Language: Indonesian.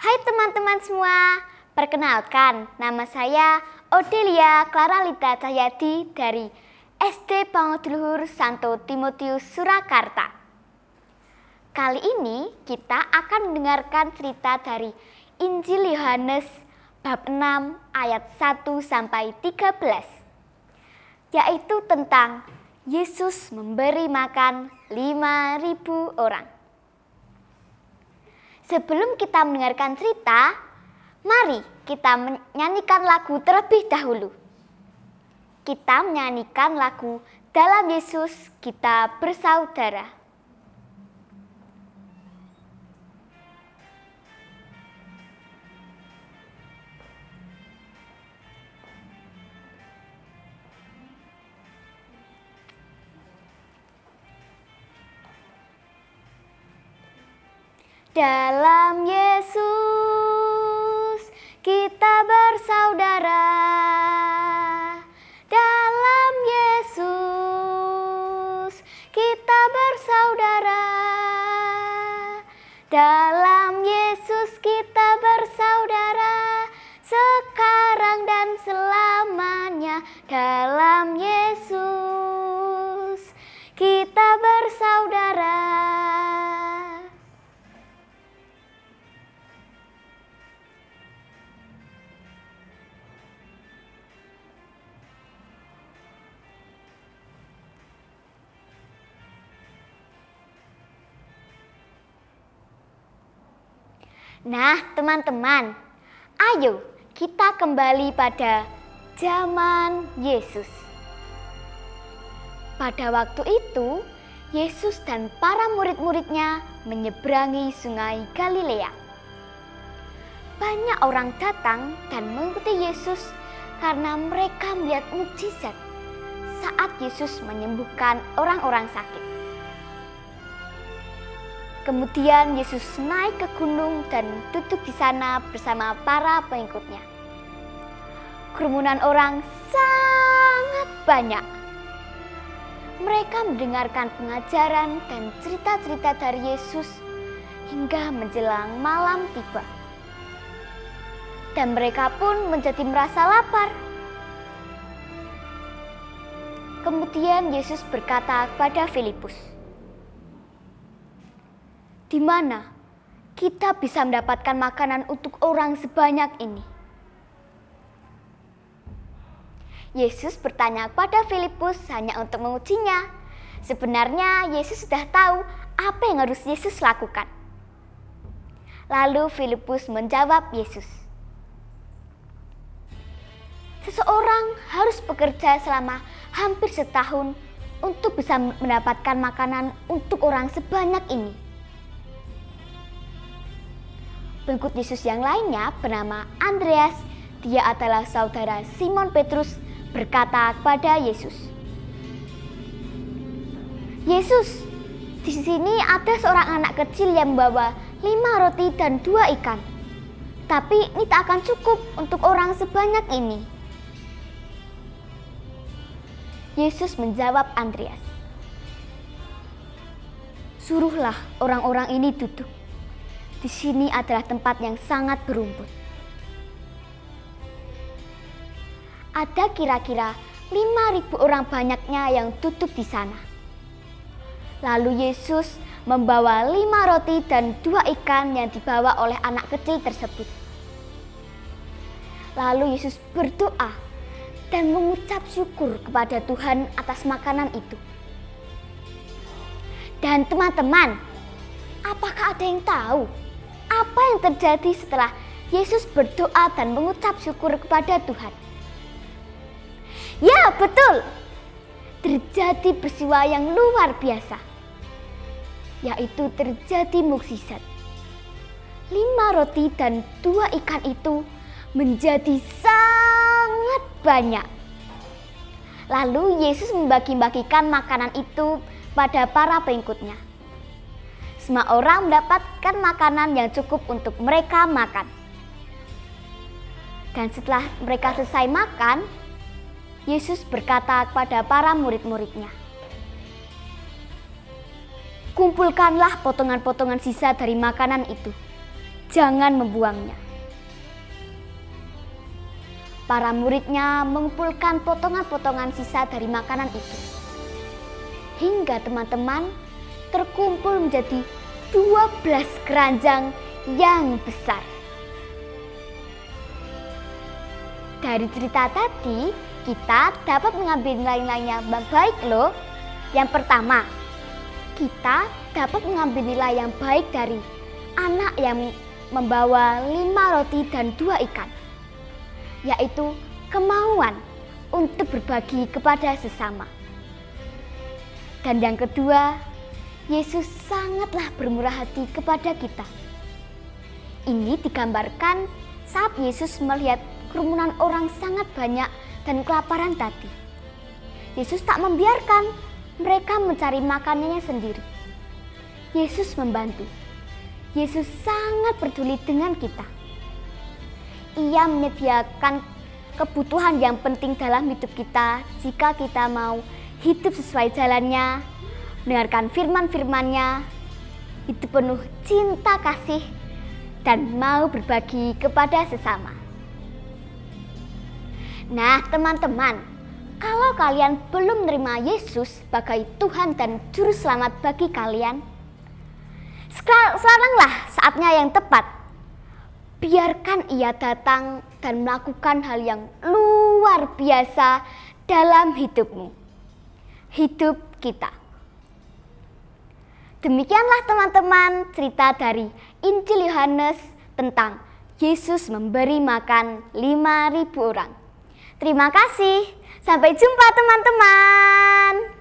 Hai teman-teman semua, perkenalkan nama saya Odelia Claralita Cahyadi dari SD Pangudluhur Santo Timotius Surakarta. Kali ini kita akan mendengarkan cerita dari Injil Yohanes bab 6 ayat 1 sampai 13, yaitu tentang Yesus memberi makan 5.000 orang. Sebelum kita mendengarkan cerita, mari kita menyanyikan lagu terlebih dahulu. Kita menyanyikan lagu Dalam Yesus Kita Bersaudara. Dalam Yesus kita bersaudara. Dalam Yesus kita bersaudara. Dalam Yesus kita bersaudara. Sekarang dan selamanya. Dalam Yesus kita bersaudara. Nah, teman-teman, ayo kita kembali pada zaman Yesus. Pada waktu itu, Yesus dan para murid-muridnya menyeberangi sungai Galilea. Banyak orang datang dan mengikuti Yesus karena mereka melihat mukjizat saat Yesus menyembuhkan orang-orang sakit. Kemudian Yesus naik ke gunung dan duduk di sana bersama para pengikutnya. Kerumunan orang sangat banyak. Mereka mendengarkan pengajaran dan cerita-cerita dari Yesus hingga menjelang malam tiba. Dan mereka pun menjadi merasa lapar. Kemudian Yesus berkata kepada Filipus, "Di mana kita bisa mendapatkan makanan untuk orang sebanyak ini?" Yesus bertanya kepada Filipus hanya untuk mengujinya. Sebenarnya Yesus sudah tahu apa yang harus Yesus lakukan. Lalu Filipus menjawab Yesus, "Seseorang harus bekerja selama hampir setahun untuk bisa mendapatkan makanan untuk orang sebanyak ini." Pengikut Yesus yang lainnya bernama Andreas, dia adalah saudara Simon Petrus, berkata kepada Yesus, "Yesus, di sini ada seorang anak kecil yang membawa 5 roti dan 2 ikan. Tapi ini tak akan cukup untuk orang sebanyak ini." Yesus menjawab Andreas, "Suruhlah orang-orang ini duduk. Di sini adalah tempat yang sangat berumput." Ada kira-kira 5.000 orang banyaknya yang duduk di sana. Lalu Yesus membawa 5 roti dan 2 ikan yang dibawa oleh anak kecil tersebut. Lalu Yesus berdoa dan mengucap syukur kepada Tuhan atas makanan itu. Dan teman-teman, apakah ada yang tahu apa yang terjadi setelah Yesus berdoa dan mengucap syukur kepada Tuhan? Ya, betul. Terjadi peristiwa yang luar biasa, yaitu terjadi mukjizat. 5 roti dan 2 ikan itu menjadi sangat banyak. Lalu Yesus membagi-bagikan makanan itu pada para pengikutnya. Semua orang mendapatkan makanan yang cukup untuk mereka makan. Dan setelah mereka selesai makan, Yesus berkata kepada para murid-muridnya, "Kumpulkanlah potongan-potongan sisa dari makanan itu jangan membuangnya. Para muridnya mengumpulkan potongan-potongan sisa dari makanan itu, hingga teman-teman terkumpul menjadi 12 keranjang yang besar. Dari cerita tadi, kita dapat mengambil nilai-nilai yang baik loh. Yang pertama, kita dapat mengambil nilai yang baik dari anak yang membawa 5 roti dan 2 ikan, yaitu kemauan untuk berbagi kepada sesama. Dan yang kedua, Yesus sangatlah bermurah hati kepada kita. Ini digambarkan saat Yesus melihat kerumunan orang sangat banyak dan kelaparan tadi. Yesus tak membiarkan mereka mencari makanannya sendiri. Yesus membantu. Yesus sangat peduli dengan kita. Ia menyediakan kebutuhan yang penting dalam hidup kita jika kita mau hidup sesuai jalannya, mendengarkan firman-firman-Nya, hidup penuh cinta kasih, dan mau berbagi kepada sesama. Nah teman-teman, kalau kalian belum menerima Yesus sebagai Tuhan dan Juru Selamat bagi kalian, sekaranglah saatnya yang tepat. Biarkan Ia datang dan melakukan hal yang luar biasa dalam hidupmu, hidup kita. Demikianlah teman-teman cerita dari Injil Yohanes tentang Yesus memberi makan 5.000 orang. Terima kasih, sampai jumpa teman-teman.